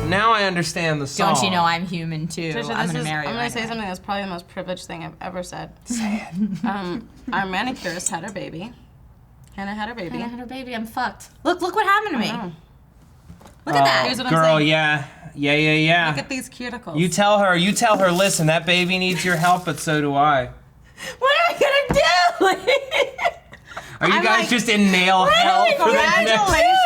now I understand the song. Don't you know I'm human too? Trisha, I'm gonna marry you. I'm gonna say anyway. something that's probably the most privileged thing I've ever said. Say it. Our manicurist had her baby. Hannah had her baby. I had her baby. I'm fucked. Look what happened to me. Oh. Look at that. Here's what I'm Girl, saying. yeah. Look at these cuticles. You tell her, listen, that baby needs your help, but so do I. What am I gonna do? Are you guys just in nail hell for the next? Congratulations.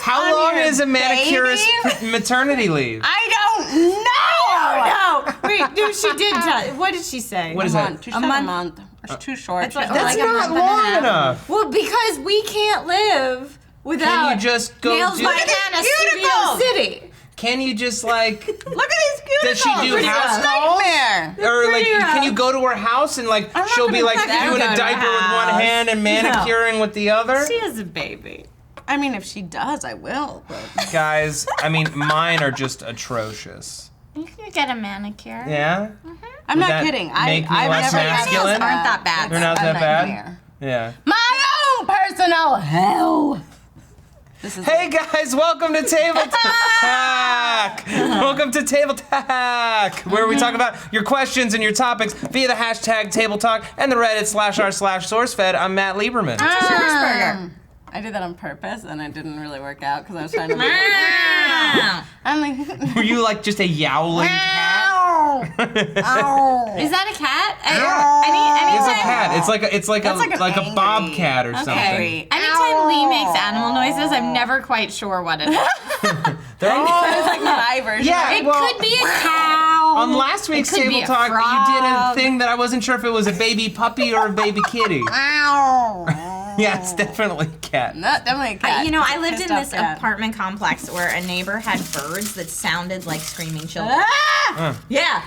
How long is a manicurist baby? maternity leave? I don't know. No. Wait, no, she did tell. What did she say? What is that? She said a month. It's too short. It's like- She said That's like a not month and a long half. enough. Well, because we can't live without Can you just go Nails do? by Hannah Studio City. Can you just like? Look at these cuticles. Does she do Pretty house rough. calls? Nightmare. Or like, pretty can rough. you go to her house and like I'm not she'll be gonna like let her doing go a to diaper her with one house. hand and manicuring with the other? She has a baby. I mean, if she does, I will. But Guys, I mean, mine are just atrocious. You can get a manicure. Yeah. I'm Would not that kidding. make me I've less never had masculine? that. Aren't that bad. They're not It's a that bad? nightmare. Yeah. My own personal hell. This is Hey guys, welcome to Table Talk. Welcome to Table Talk, where we talk about your questions and your topics via the hashtag Table Talk and the Reddit /r/SourceFed. I'm Matt Lieberman. I did that on purpose, and it didn't really work out because I was trying to. I'm like. Were you like just a yowling cat? Is that a cat? It's a Anytime, cat. It's like That's like an a angry- bobcat or Okay. something. anytime Lee makes animal noises, I'm never quite sure what it is. They're all- It's like my version. Yeah. It well, could be a cow. On last week's could be Table a Talk, you did a frog. thing that I wasn't sure if it was a baby puppy or a baby kitty. Yeah, it's definitely a cat. Not definitely a cat. I lived in Pissed off this cat. apartment complex where a neighbor had birds that sounded like screaming children. Ah! Yeah.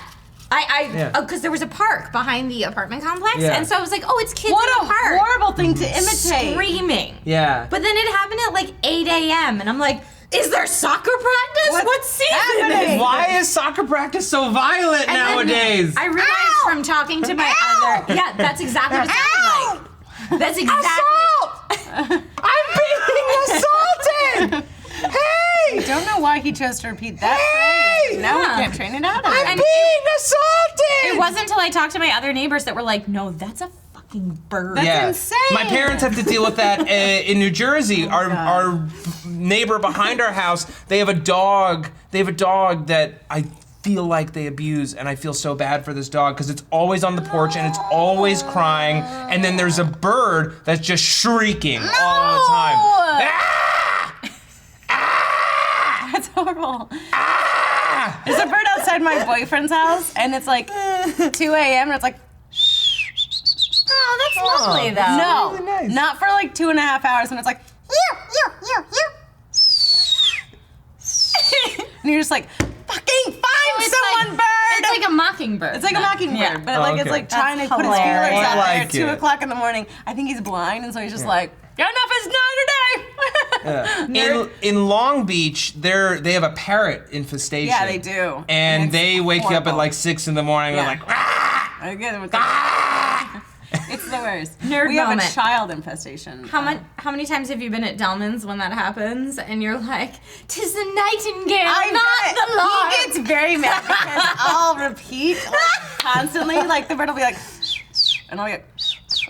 Yeah. Because there was a park behind the apartment complex, Yeah. and so I was like, oh, it's kids What in a the park. horrible thing to imitate. Screaming. Yeah. But then it happened at like 8 a.m. and I'm like, is there soccer practice? What season happening? is it? Why is soccer practice so violent And then nowadays? I realized from talking to my other, yeah, that's exactly what it sounded like. That's exactly. I'm being assaulted! Hey! I don't know why he chose to repeat that Hey! phrase. Now Yeah. we can't train it out of I'm him. being assaulted! It wasn't until I talked to my other neighbors that were like, no, that's a fucking bird. That's insane. My parents have to deal with that in New Jersey. Our neighbor behind our house, they have a dog. They have a dog that I feel like they abuse, and I feel so bad for this dog because it's always on the porch and it's always crying. And then there's a bird that's just shrieking all the time. Ah! Ah! That's horrible. Ah! There's a bird outside my boyfriend's house, and it's like 2 a.m. and it's like, Oh, that's lovely though. no, really nice. not for like 2.5 hours, and it's like, and you're just like, fucking find it's someone, like- bird. It's like a mockingbird. It's like a mockingbird, Yeah. but Oh, like okay. it's like trying That's to put his feelers hilarious. out I there like at 2 it. o'clock in the morning. I think he's blind, and so he's just like, enough is done today. In Long Beach, they have a parrot infestation. Yeah, they do. And And they it's wake you up at horrible. like 6 in the morning. Yeah. They're like, ah! Again, with Ah! it's the worst. Nerd we have moment. a child infestation. How many times have you been at Delman's when that happens and you're like, 'tis the nightingale, not the lark. He gets very mad because I'll repeat like, constantly. Like the bird will be like, and I'll be like,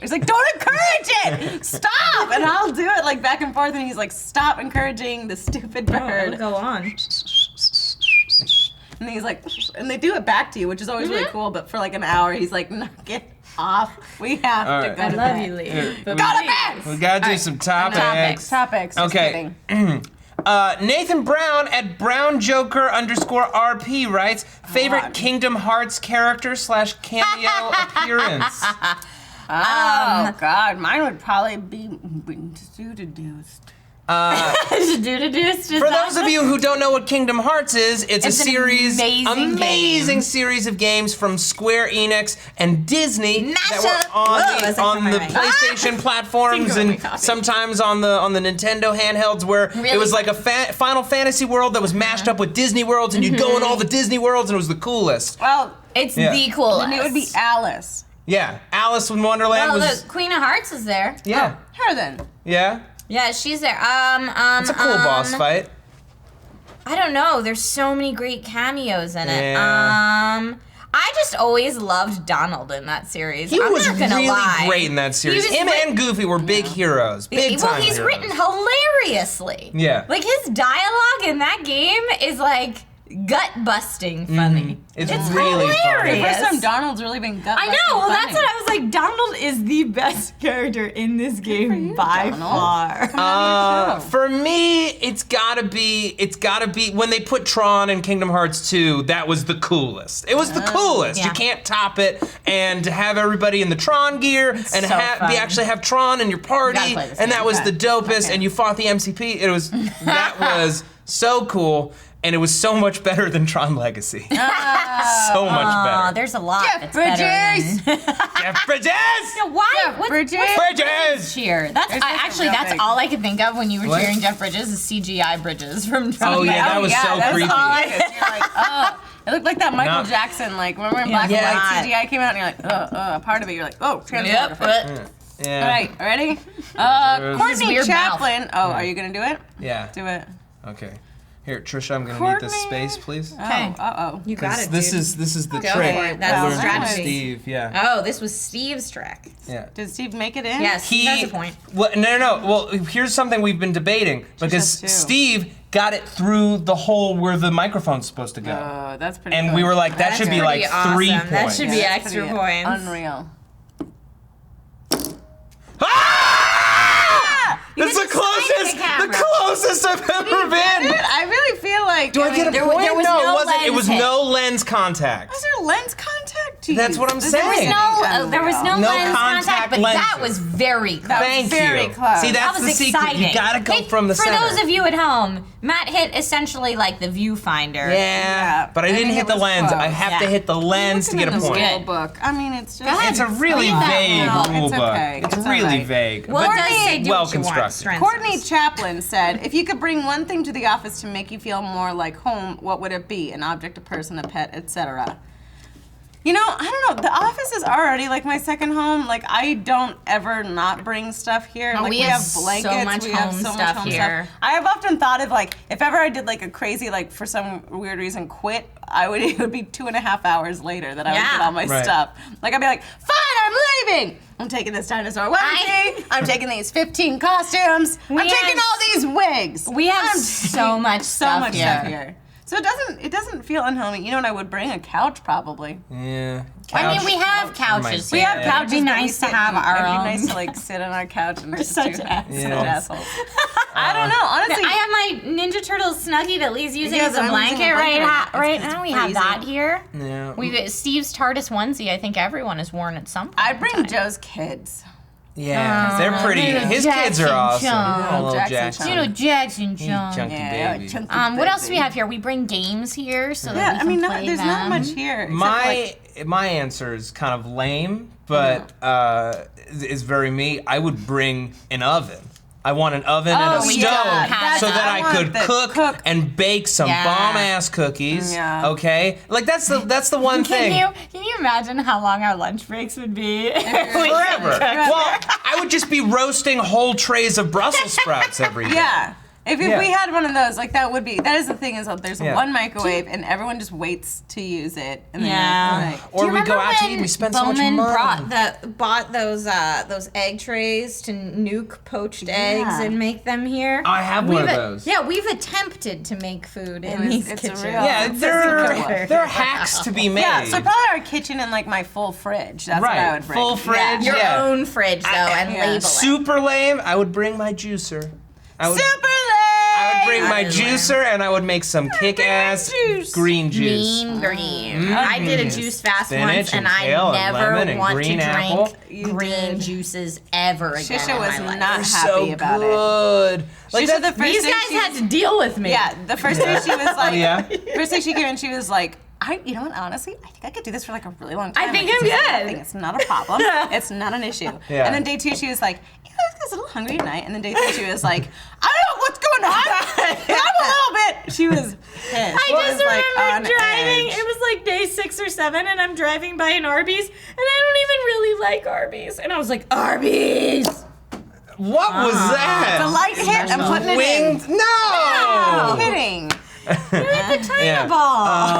he's like, don't encourage it, stop, and I'll do it like back and forth, and he's like, stop encouraging the stupid bird. Go on. And he's like, and they do it back to you, which is always really cool. But for like an hour, he's like, no, get off. We have All to right. go I to love bed. you, Lee. Go But Go to please. bed. We gotta do some topics. Topics. Just Okay. kidding. Nathan Brown at BrownJoker_RP writes, favorite Kingdom Hearts character / cameo appearance. Oh God, mine would probably be Deuced. For those of you who don't know what Kingdom Hearts is, it's a an series, amazing series of games from Square Enix and Disney that Mashup. were Whoa, that's like on the my mind. PlayStation platforms Finger on my and coffee. sometimes on the Nintendo handhelds, where it Really? was like a Final Fantasy world that was mashed up with Disney worlds, and you'd go in all the Disney worlds, and it was the coolest. Well, It's Yeah. the coolest. then it would be Alice. Yeah, Alice in Wonderland Well, was. the Queen of Hearts is there. Yeah, Her then. yeah. Yeah, she's there. It's a cool boss fight. I don't know. There's so many great cameos in it. Yeah. I just always loved Donald in that series. He was not gonna really lie. great in that series. He was Him and Goofy were big heroes. Big time he's heroes. written hilariously. Yeah. Like his dialogue in that game is like gut-busting funny. It's really funny. The first time Donald's really been gut. I know. Well, that's what I was like. Donald is the best character in this game by far. For me, it's gotta be when they put Tron in Kingdom Hearts 2, that was the coolest. It was the coolest. Yeah. You can't top it. And to have everybody in the Tron gear and so fun. actually have Tron in your party, gotta play this and game. that was the dopest, and you fought the MCP. That was so cool. And it was so much better than Tron Legacy. So much better. There's a lot Jeff that's better than... Jeff Bridges! Why? Jeff Bridges? Bridges! Cheer. That's real big. all I could think of when you were What? cheering Jeff Bridges is CGI Bridges from Tron. Oh yeah, that was so that creepy. Was all I could. You're like, oh. It looked like that Michael No. Jackson, like, remember when Black and Yeah. White CGI came out and you're like, part of it, you're like, oh, Yep. transformer. Yeah. All right, ready? His Courtney weird Chaplin. Oh, are you gonna do it? Yeah. Do it. Okay. Here, Trisha, I'm gonna need this Courtney. space, please. Okay. Oh. You got it, This dude. is the Go trick. for it. I That's learned the from strategy. Steve, yeah. Oh, this was Steve's track. Yeah. Did Steve make it in? Yes, he has a point. Well, no. Well, here's something we've been debating because does too. Steve got it through the hole where the microphone's supposed to go. Oh, that's pretty And cool. we were like, that should be like pretty awesome. 3 That points. should be That's extra pretty points. Unreal. That's the closest I've ever been. I really feel like. Do I get a There point? was No, no it wasn't. It lens was hit. no lens contact. Was there lens contact? Jeez. That's what I'm This is saying. There was no No lens contact contact, but that lenses. was very close. Thank very you. close. See, that's That was the secret. exciting. You gotta go from the For center. those of you at home, Matt hit essentially like the viewfinder. Yeah, but I didn't think hit it the was lens. close. I have to Yeah. hit the lens to get a Looking in point. the rule book. I mean, it's just. ahead. It's a really Read that vague now. rule It's book. okay. It's It's really alright. vague. Well, but it does say do well what you want. constructed. Strengths. Courtney Chaplin said, if you could bring one thing to the office to make you feel more like home, what would it be? An object, a person, a pet, etc. You know, I don't know. The office is already like my second home. Like, I don't ever not bring stuff here. Oh, Like, we we have have so blankets. much we have home so much stuff home here. stuff. I have often thought of like, if ever I did like a crazy, like for some weird reason, quit, it would be 2.5 hours later that I would Yeah. get all my Right. stuff. Like, I'd be like, fine, I'm leaving. I'm taking this dinosaur onesie. I'm taking these 15 costumes. I'm We taking have- all these wigs. We have I'm so much so stuff much here. stuff here. So it doesn't feel unhomey. You know what I would bring? A couch probably. Yeah. I mean, Couch. we have couches. We here. have couches. It'd be but we nice to sit have and- our It'd own. be nice to like sit on our couch and just such do assholes. such Yeah. assholes. I don't know. Honestly, I have my Ninja Turtle Snuggie that Lee's using Yes, as a I'm using blanket a blanket right right now. now. We It's have that crazy. here. Yeah. We've Steve's TARDIS onesie. I think everyone has worn at some point. I'd bring in time. Joe's kids. Yeah, they're pretty. little His kids are Jackson awesome. Chung. Oh, little Jackson Jackson. Chung. You know, Jackson Hey, John. chunky Yeah, baby. chunky What else do we baby. have here? We bring games here so that Yeah, we I can mean, play there's them. not much here. except, My like, my answer is kind of lame, but is very me. I would bring an oven. I want an oven and a Oh, stove yeah, so that I want could the cook and bake some Yeah. bomb ass cookies. Yeah. Okay, like that's the one thing. Can you imagine how long our lunch breaks would be? Forever. Well, I would just be roasting whole trays of Brussels sprouts every day. Yeah. If Yeah. we had one of those, like that is the thing is that there's Yeah. one microwave and everyone just waits to use it. And then Yeah. you're like, Or we go out to eat. We spend so much money. bought those egg trays to nuke poached eggs and make them here. I have one of those. Yeah, we've attempted to make food in these it's a kitchens. real- Yeah, It's there are hacks to be made. yeah, so probably our kitchen and like my full fridge. That's what I Right, would bring. full fridge. Your Yeah. own fridge though, and yeah. label it. Super lame. I would bring my juicer. I would, Super I would bring lame. my That is lame. juicer and I would make some kick-ass juice. green juice. Mean green. I did a juice fast Spinach once, and and kale I and never lemon and want green to apple. drink You green did. juices ever again. Shisha in was my life. not They're happy so about it. good. Like Shisha, that, the first These day guys she- had to deal with me. Yeah, the first day she was like, yeah? first day she came in, she was like, you know what, honestly, I think I could do this for like a really long time. I think Like, I'm it's good. nothing. It's not a problem. It's not an issue. Yeah. And then day 2, she was like, I was a little hungry at night. And then day 3, she was like, I don't know what's going on. I'm a little bit. She was pissed. I She was, just like, remember on driving. edge. It was like day 6 or 7, and I'm driving by an Arby's, and I don't even really like Arby's. And I was like, Arby's! What was that? The light hit. I'm putting it in. Winged? No! I'm kidding. Tiny ball.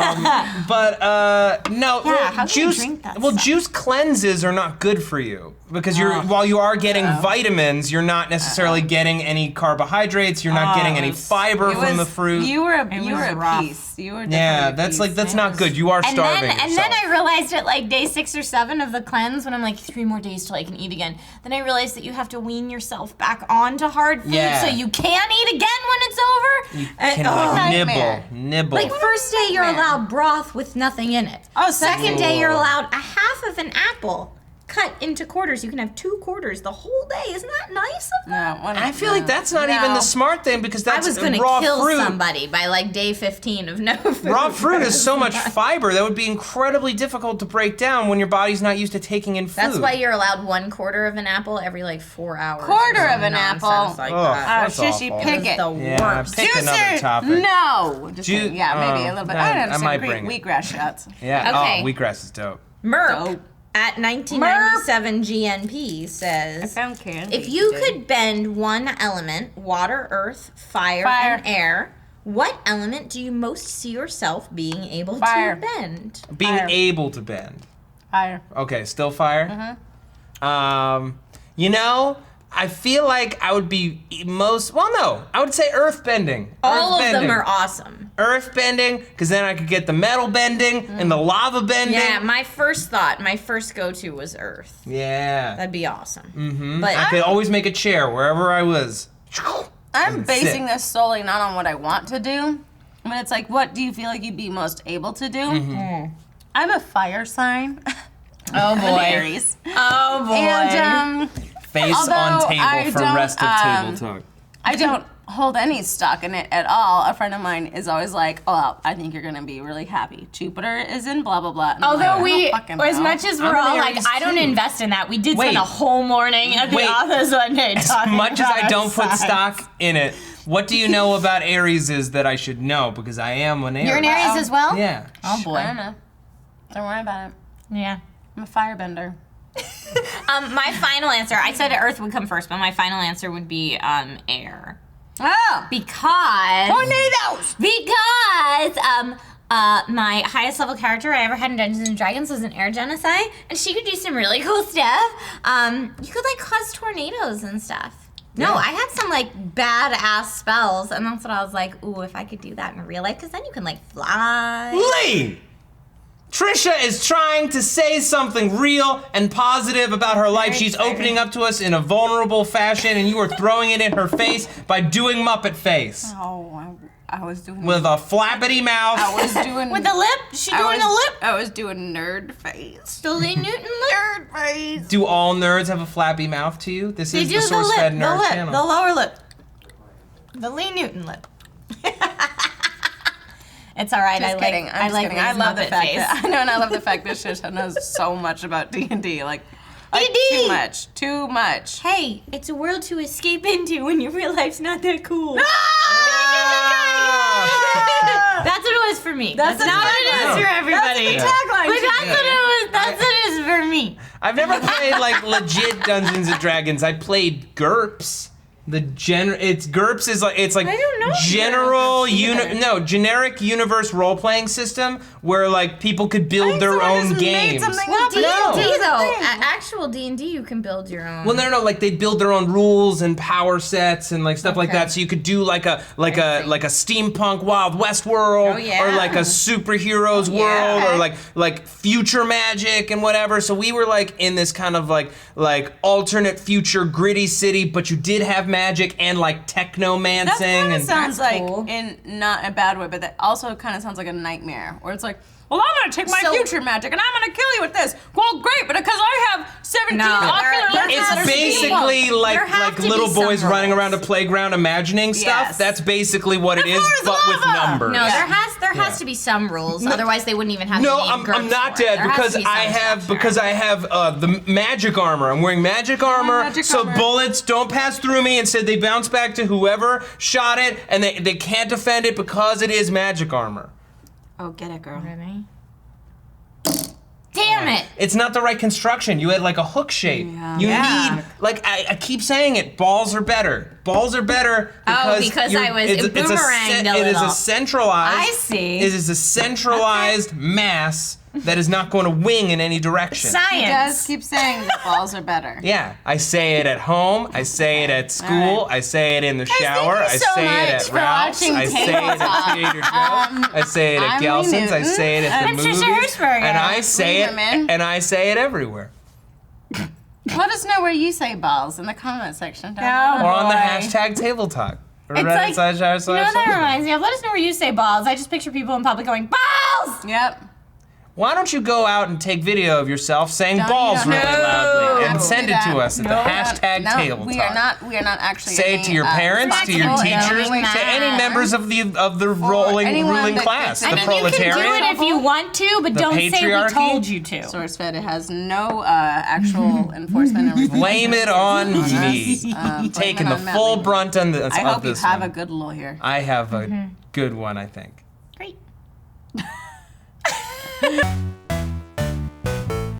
No. Yeah, well, how can you juice. drink that Well, stuff? juice cleanses are not good for you because while you are getting vitamins, you're not necessarily getting any carbohydrates. You're not getting any fiber from the fruit. You were a rough. piece. You were Yeah, definitely that's not good. You are starving And yourself. then I realized at like day 6 or 7 of the cleanse, when I'm like 3 more days till I can eat again, then I realized that you have to wean yourself back onto hard food so you can eat again when it's over. You can nibble. Like first day you're allowed broth with nothing in it. Oh, Second day you're allowed a half of an apple cut into quarters. You can have 2 quarters the whole day. Isn't that nice of them? I feel like that's not even the smart thing because that's I was gonna raw kill fruit. somebody by like day 15 of no food. Raw fruit is so much fiber that would be incredibly difficult to break down when your body's not used to taking in food. That's why you're allowed 1/4 of an apple every like 4 hours. Quarter or of an nonsense apple. Like Ugh. that. That's Shishy, awful. pick it. The Yeah, worst. pick another topic. No. Just Ju- kidding. Yeah, maybe a little bit. I don't I might understand. bring it. Wheatgrass shots. Yeah. Okay. Oh, wheatgrass is dope. Merp Dope. at 1997 GNP says, Found candy. if you could bend one element, water, earth, fire, Fire. and air, what element do you most see yourself being able Fire. to bend? Being Fire. able to bend. Fire. Okay, still fire? You know, I feel like I would be I would say earth bending. All Earth of them bending. are awesome. Earth bending, because then I could get the metal bending and the lava bending. Yeah, my first go-to was earth. Yeah. That'd be awesome. Mm-hmm. But I could always make a chair wherever I was. I'm And basing sit. this solely not on what I want to do, but it's like, what do you feel like you'd be most able to do? Mm-hmm. I'm a fire sign. oh I'm an boy. Aries. Oh boy. And Face on Although table I for don't, rest of table talk. I don't hold any stock in it at all. A friend of mine is always like, "Oh, I think you're gonna be really happy. Jupiter is in blah blah blah." And I'm Although like, I don't fucking as know. much as I'm we're an all like, Aries I don't too. invest in that. We did spend Wait. a whole morning at the Wait. office one day As talking much as I about don't put our stock in it, what do you know about Aries is that I should know? Because I am an Aries. You're an Aries as well? Yeah. Oh boy. I don't know. Don't worry about it. Yeah. I'm a firebender. My final answer, I said Earth would come first, but my final answer would be air. Oh, Because tornadoes! My highest level character I ever had in Dungeons and Dragons was an air genocide, and she could do some really cool stuff. You could like cause tornadoes and stuff. No, Yeah. I had some like badass spells, and that's what I was like, ooh, if I could do that in real life, because then you can like fly. Lee! Trisha is trying to say something real and positive about her life. She's opening up to us in a vulnerable fashion, and you are throwing it in her face by doing Muppet Face. Oh, I was doing. With a flappity mouth. I was doing. With the lip? She doing a lip? I was doing nerd face. The Lee Newton lip? Nerd face. Do all nerds have a flappy mouth to you? This They is do the the lip, SourceFed the Nerd lip, channel. the lower lip. The Lee Newton lip. It's all right. Just kidding. I'm just kidding. I Lee's love the Muppet fact face. that I know, and I love the fact that Shisha knows so much about D&D. Like D&D. too much. Hey, it's a world to escape into when your real life's not that cool. That's what it was for me. That's the not what it is tagline. for everybody. That's the tagline. But that's what it was. That's what it is for me. I've never played like legit Dungeons and Dragons. I played GURPS. GURPS is like it's like I don't know generic universe role playing system where like people could build their own games. Well, D&D No. though, actual D&D, you can build your own. Well, no, like they'd build their own rules and power sets and like stuff like Okay. that. So you could do like a steampunk Wild West world, Oh, yeah. or like a superheroes world, or like future magic and whatever. So we were like in this kind of like alternate future gritty city, but you did have magic and like technomancing. That kind of and sounds That's like, cool. in not a bad way, but that also kind of sounds like a nightmare, where it's like, well, I'm gonna take my future magic and I'm gonna kill you with this. Well, great, but because I have 17 ocular lenses that it's are basically speeding. like There have to be little boys some running rules. around a playground imagining stuff. Yes. That's basically what it is, floor is but with lava. numbers. No, Yeah. there has to be some rules. Otherwise, they wouldn't even have. No, the name I'm GURPS not for it. dead There has because to be I some have structure. the magic armor. I'm wearing magic armor, magic so armor. bullets don't pass through me. Instead, they bounce back to whoever shot it, and they can't defend it because it is magic armor. Oh, get it, girl. Really? Damn it! It's not the right construction. You had like a hook shape. Yeah. You Yeah. need, like, I keep saying it, balls are better. Balls are better because I was boomeranged a It is little. a centralized. I see. It is a centralized mass that is not going to wing in any direction. He does Science. keep saying the balls are better. Yeah, I say it at home. I say it at school. All right. I say it in the shower. thank you so I say it much at for Ralph's. watching I say it Table at Trader Joe. I say it at I'm Gelson's. I Newton. say it at the I'm Trisha movies. Hirschberger. And I say Lieberman. it. And I say it everywhere. Let us know where you say balls in the comment section. No. Or on the Boy. hashtag Table Talk. Or It's Reddit like, / you know what that something. reminds me of? Let us know where you say balls. I just picture people in public going, balls! Yep. Why don't you go out and take video of yourself saying balls you really don't- loudly and No. send it to us at the hashtag No, Table we Talk. are not. We are not actually. Say it any, to your parents, to your responsible teachers, and to any members of the ruling anyone that class, gets the in- I mean, you can do proletariat. it if you want to, but The don't say we patriarchy? told you to. SourceFed has no actual enforcement. And Blame it on me. blame Taking it the on Matt full Lieberman. brunt on I of hope you this have one. a good lawyer. I have a good one, I think.